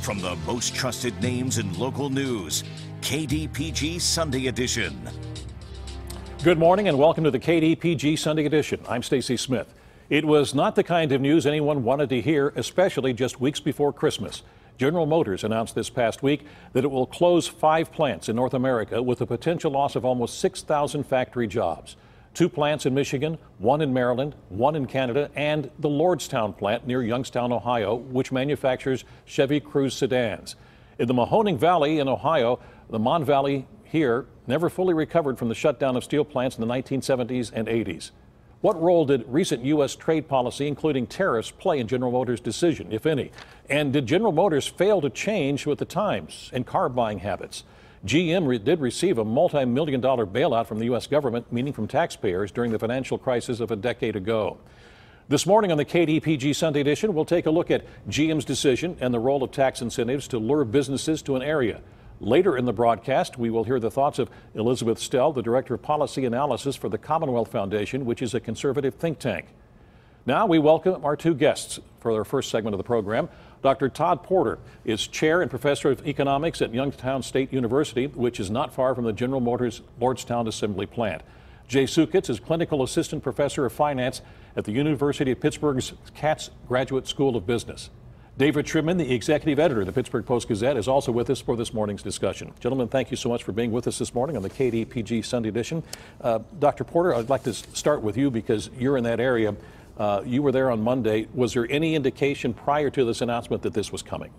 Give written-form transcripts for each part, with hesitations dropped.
From the most trusted names in local news, KDPG Sunday Edition. Good morning and welcome to the KDPG Sunday Edition. I'm Stacy Smith. It was not the kind of news anyone wanted to hear, especially just weeks before Christmas. General Motors announced this past week that it will close 5 plants in North America with a potential loss of almost 6,000 factory jobs. 2 plants in Michigan, 1 in Maryland, 1 in Canada, and the Lordstown plant near Youngstown, Ohio, which manufactures Chevy Cruze sedans. In the Mahoning Valley in Ohio, the Mon Valley here never fully recovered from the shutdown of steel plants in the 1970s and 80s. What role did recent U.S. trade policy, including tariffs, play in General Motors' decision, if any? And did General Motors fail to change with the times and car buying habits? GM did receive a multi-million-dollar bailout from the U.S. government, meaning from taxpayers, during the financial crisis of a decade ago. This morning on the KDPG Sunday Edition, we'll take a look at GM's decision and the role of tax incentives to lure businesses to an area. Later in the broadcast, we will hear the thoughts of Elizabeth Stell, the Director of Policy Analysis for the Commonwealth Foundation, which is a conservative think tank. Now we welcome our 2 guests for our first segment of the program. Dr. Todd Porter is Chair and Professor of Economics at Youngstown State University, which is not far from the General Motors Lordstown Assembly Plant. Jay Sukitz is Clinical Assistant Professor of Finance at the University of Pittsburgh's Katz Graduate School of Business. David Trimman, the Executive Editor of the Pittsburgh Post-Gazette, is also with us for this morning's discussion. Gentlemen, thank you so much for being with us this morning on the KDPG Sunday Edition. Dr. Porter, I'd like to start with you because you're in that area. You were there on Monday. Was there any indication prior to this announcement that this was coming?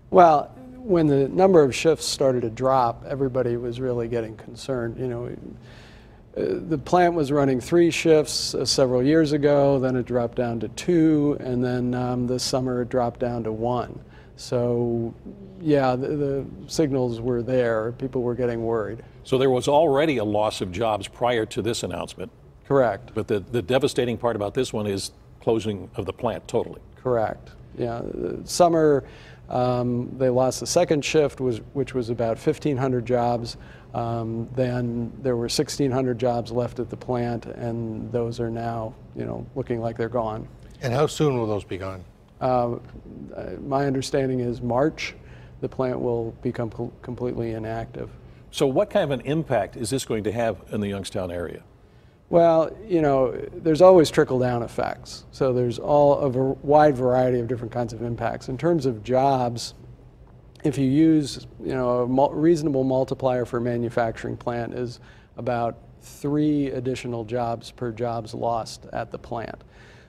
Well, when the number of shifts started to drop, everybody was really getting concerned. You know, the plant was running 3 shifts several years ago, then it dropped down to 2, and then this summer it dropped down to 1. So, yeah, the signals were there. People were getting worried. So there was already a loss of jobs prior to this announcement. Correct. But the devastating part about this one is closing of the plant totally. Correct. Yeah, summer they lost the second shift, which was about 1,500 jobs. Then there were 1,600 jobs left at the plant, and those are now, looking like they're gone. And how soon will those be gone? My understanding is March, the plant will become completely inactive. So what kind of an impact is this going to have in the Youngstown area? Well, there's always trickle-down effects. So there's a wide variety of different kinds of impacts. In terms of jobs, if you use, a reasonable multiplier for a manufacturing plant is about 3 additional jobs per jobs lost at the plant.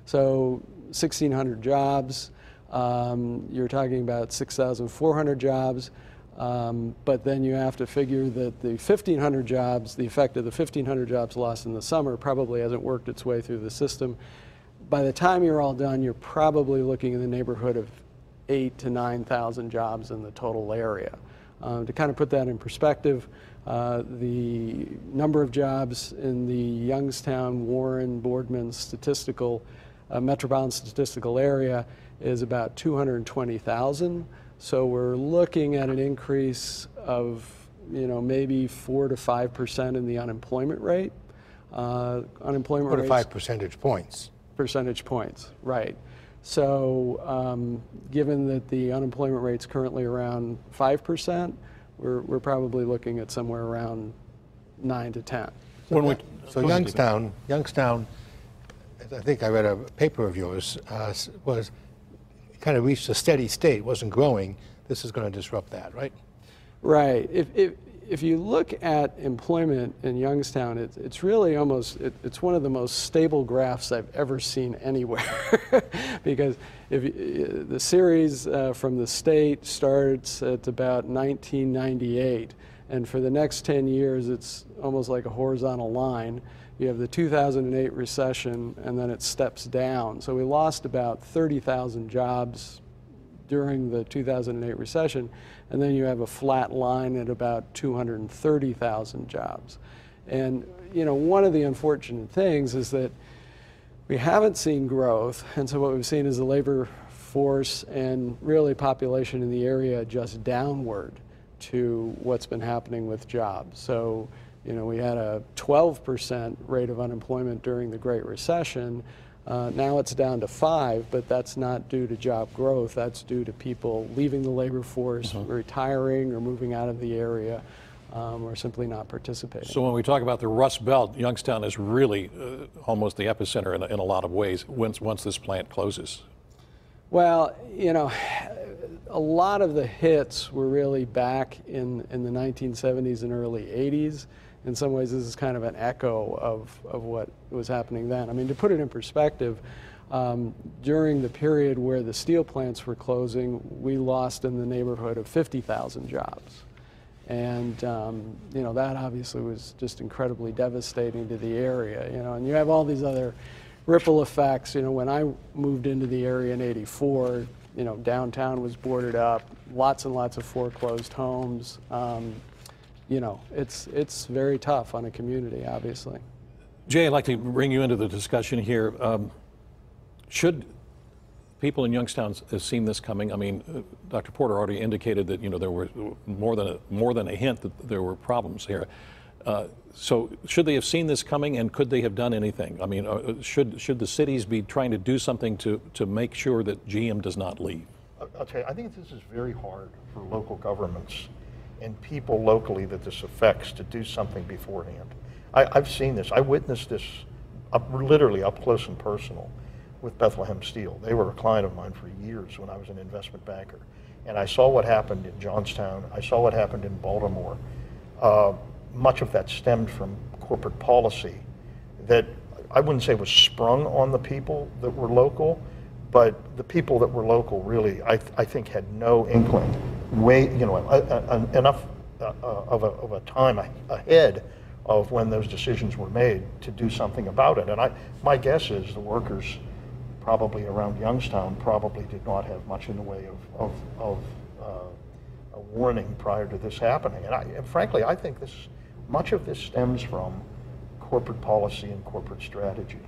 So 1,600 jobs, you're talking about 6,400 jobs. But then you have to figure that the 1,500 jobs, the effect of the 1,500 jobs lost in the summer probably hasn't worked its way through the system. By the time you're all done, you're probably looking in the neighborhood of 8,000 to 9,000 jobs in the total area. To kind of put that in perspective, the number of jobs in the Youngstown, Warren, Boardman metropolitan statistical area is about 220,000. So we're looking at an increase of, maybe 4 to 5% in the unemployment rate. Unemployment 4 to 5 percentage points. Percentage points, right. So given that the unemployment rate's currently around 5%, we're probably looking at somewhere around 9 to 10. So Youngstown, I think I read a paper of yours, was kind of reached a steady state, wasn't growing. This is going to disrupt that, right? Right. If you look at employment in Youngstown, it's really it's one of the most stable graphs I've ever seen anywhere. Because the series from the state starts at about 1998, and for the next 10 years, it's almost like a horizontal line. You have the 2008 recession, and then it steps down. So we lost about 30,000 jobs during the 2008 recession, and then you have a flat line at about 230,000 jobs. And one of the unfortunate things is that we haven't seen growth, and so what we've seen is the labor force and really population in the area adjust downward to what's been happening with jobs. So we had a 12% rate of unemployment during the Great Recession. Now it's down to 5, but that's not due to job growth. That's due to people leaving the labor force, retiring or moving out of the area, or simply not participating. So when we talk about the Rust Belt, Youngstown is really almost the epicenter in a lot of ways once this plant closes. Well, you know, a lot of the hits were really back in the 1970s and early 80s. In some ways, this is kind of an echo of what was happening then. I mean, to put it in perspective, during the period where the steel plants were closing, we lost in the neighborhood of 50,000 jobs. And, you know, that obviously was just incredibly devastating to the area, you know, and you have all these other ripple effects. You know, when I moved into the area in '84, you know, downtown was boarded up, lots and lots of foreclosed homes. You know, it's very tough on a community, obviously. Jay, I'd like to bring you into the discussion here. Should people in Youngstown have seen this coming? I mean, Dr. Porter already indicated that, you know, there were more than a hint that there were problems here. So should they have seen this coming, and could they have done anything? I mean, should the cities be trying to do something to make sure that GM does not leave? I'll tell you, I think this is very hard for local governments and people locally that this affects to do something beforehand. I've seen this. I witnessed this literally up close and personal with Bethlehem Steel. They were a client of mine for years when I was an investment banker. And I saw what happened in Johnstown. I saw what happened in Baltimore. Much of that stemmed from corporate policy that I wouldn't say was sprung on the people that were local, but the people that were local really, I think, had no inkling, enough of a time ahead of when those decisions were made to do something about it. And my guess is the workers probably around Youngstown probably did not have much in the way of a warning prior to this happening. And frankly, I think much of this stems from corporate policy and corporate strategy.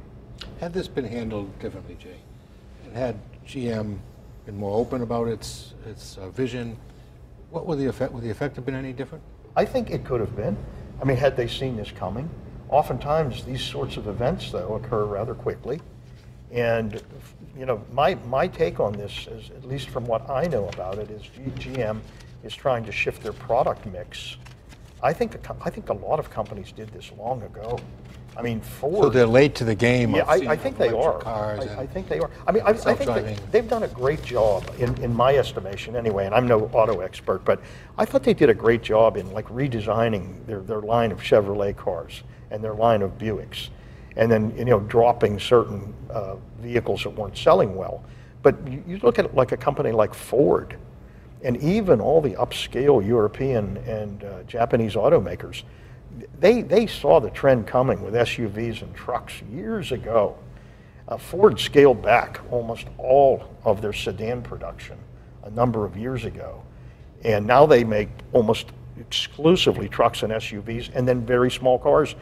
Had this been handled differently, Jay, and had GM been more open about its vision, what would the effect? Would the effect have been any different? I think it could have been. I mean, had they seen this coming? Oftentimes, these sorts of events, though, occur rather quickly. And, you know, my take on this, is, at least from what I know about it, is GM is trying to shift their product mix. I think a lot of companies did this long ago. I mean, Ford. So they're late to the game. Yeah, of I think they are. I think they are. I mean, I think they've done a great job, in my estimation anyway, and I'm no auto expert, but I thought they did a great job in like redesigning their line of Chevrolet cars and their line of Buicks, and then, you know, dropping certain vehicles that weren't selling well. But you look at like a company like Ford, and even all the upscale European and Japanese automakers, they saw the trend coming with SUVs and trucks years ago. Ford scaled back almost all of their sedan production a number of years ago. And now they make almost exclusively trucks and SUVs, and then very small cars.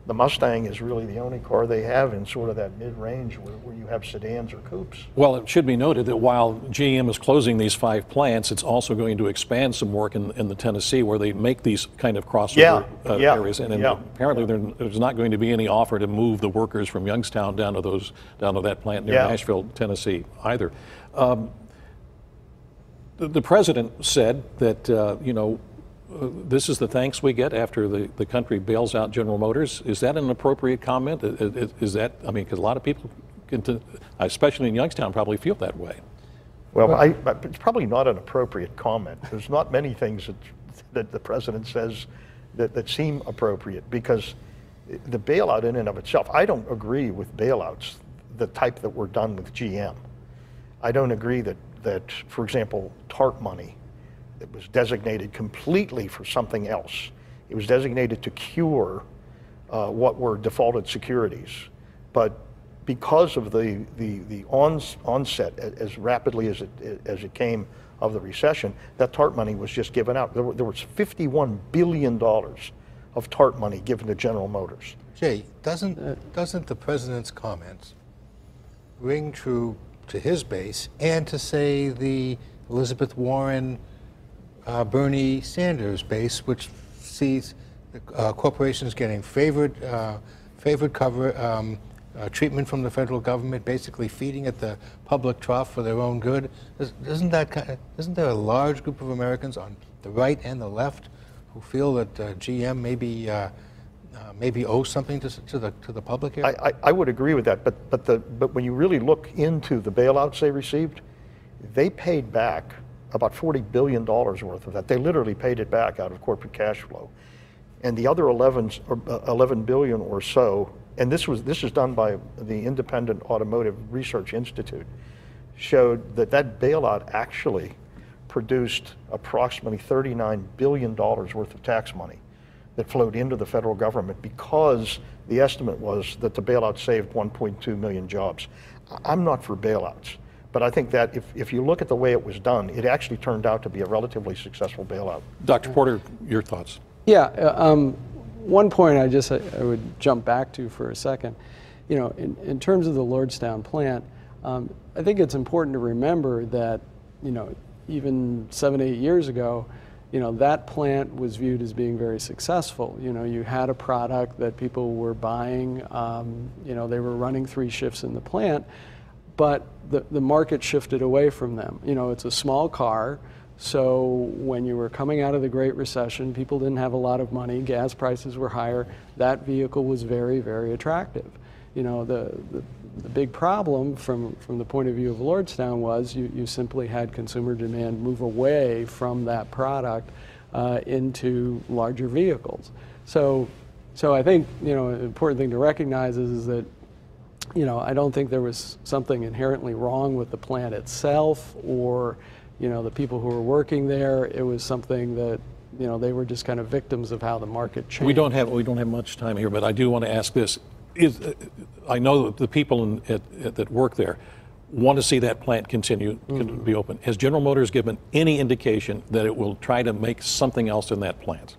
The Mustang is really the only car they have in sort of that mid-range where you have sedans or coupes. Well, it should be noted that while GM is closing these 5 plants, it's also going to expand some work in the Tennessee where they make these kind of crossover areas. And apparently there's not going to be any offer to move the workers from Youngstown down to that plant near Nashville, Tennessee either. The president said that, you know, this is the thanks we get after the country bails out General Motors. Is that an appropriate comment? Is that, I mean, because a lot of people, especially in Youngstown, probably feel that way. Well, it's probably not an appropriate comment. There's not many things that the president says that seem appropriate, because the bailout in and of itself, I don't agree with bailouts, the type that were done with GM. I don't agree that for example, TARP money, that was designated completely for something else. It was designated to cure what were defaulted securities. But because of the onset as rapidly as it came of the recession, that TARP money was just given out. There was $51 billion of TARP money given to General Motors. Jay, doesn't the president's comments ring true to his base and to, say, the Elizabeth Warren, Bernie Sanders base, which sees the corporations getting favored treatment from the federal government, basically feeding at the public trough for their own good. Isn't there a large group of Americans on the right and the left who feel that GM maybe owes something to the public here? I would agree with that, but when you really look into the bailouts they received, they paid back about $40 billion worth of that. They literally paid it back out of corporate cash flow. And the other 11 billion or so, and this is done by the Independent Automotive Research Institute, showed that bailout actually produced approximately $39 billion worth of tax money that flowed into the federal government, because the estimate was that the bailout saved 1.2 million jobs. I'm not for bailouts, but I think that if you look at the way it was done, it actually turned out to be a relatively successful bailout. Dr. Porter, your thoughts? Yeah, one point I would jump back to for a second. You know, in terms of the Lordstown plant, I think it's important to remember that, you know, even 7-8 years ago, you know, that plant was viewed as being very successful. You know, you had a product that people were buying, you know, they were running 3 shifts in the plant, but the market shifted away from them. You know, it's a small car, so when you were coming out of the Great Recession, people didn't have a lot of money, gas prices were higher, that vehicle was very, very attractive. You know, the big problem from the point of view of Lordstown was you simply had consumer demand move away from that product into larger vehicles. So I think, you know, an important thing to recognize is that, you know, I don't think there was something inherently wrong with the plant itself or, you know, the people who were working there. It was something that, you know, they were just kind of victims of how the market changed. We don't have much time here, but I do want to ask this. I know that the people that work there want to see that plant continue to be open. Has General Motors given any indication that it will try to make something else in that plant?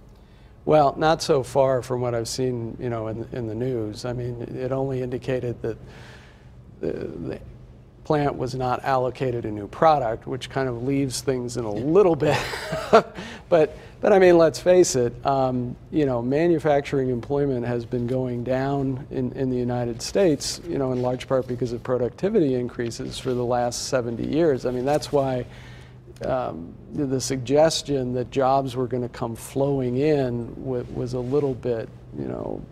Well, not so far from what I've seen, you know, in the news. I mean, it only indicated that the plant was not allocated a new product, which kind of leaves things in a little bit. But I mean, let's face it, you know, manufacturing employment has been going down in the United States, you know, in large part because of productivity increases for the last 70 years. I mean, that's why the suggestion that jobs were going to come flowing in was a little bit, you know,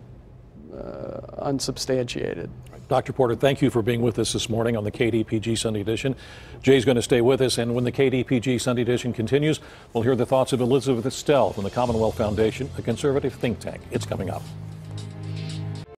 unsubstantiated. Dr. Porter, thank you for being with us this morning on the KDPG Sunday Edition. Jay's going to stay with us, and when the KDPG Sunday Edition continues, we'll hear the thoughts of Elizabeth Estelle from the Commonwealth Foundation, a conservative think tank. It's coming up.